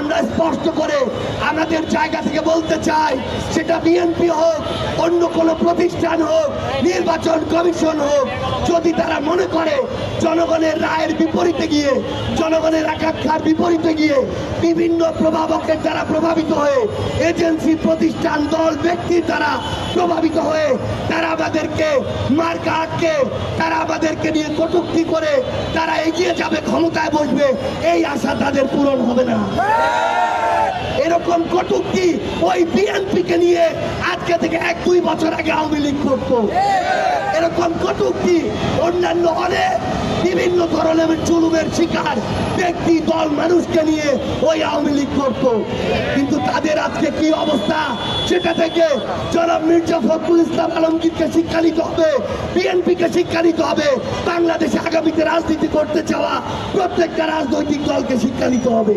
আমরা স্পষ্ট করে আমাদের জায়গা থেকে বলতে চাই, সেটা বিএনপি হোক, অন্য কোনো প্রতিষ্ঠান হোক, নির্বাচন কমিশন হোক, যদি তারা মনে করে জনগণের রায়ের বিপরীতে গিয়ে, জনগণের আকাঙ্ক্ষার বিপরীতে গিয়ে বিভিন্ন প্রভাবকের দ্বারা প্রভাবিত হয়ে, এজেন্সি, প্রতিষ্ঠান, দল, ব্যক্তির দ্বারা প্রভাবিত হয়ে তারা আমাদেরকে মার্কা আটকে, তারা আমাদেরকে নিয়ে কটূক্তি করে তারা এগিয়ে যাবে, ক্ষমতায় বসবে, এই আশা তাদের পূরণ হবে না। এরকম কটূক্তি ওই বিএনপিকে নিয়ে আজকে থেকে 1-2 বছর আগে আওয়ামী লীগ করত। এরকম কটূক্তি অন্যান্য অনেক বিভিন্ন ধরনের জুলুমের শিকার ব্যক্তি, দল, মানুষকে নিয়ে ওই আওয়ামী লীগ করত। কিন্তু তাদের আজকে কি অবস্থা, সেটা থেকে জনাব মির্জা ফখরুল ইসলাম আলমগীরকে শিক্ষা নিতে হবে, বিএনপিকে শিক্ষা নিতে হবে, বাংলাদেশে আগামীতে রাজনীতি করতে চাওয়া প্রত্যেকটা রাজনৈতিক দলকে শিক্ষা নিতে হবে।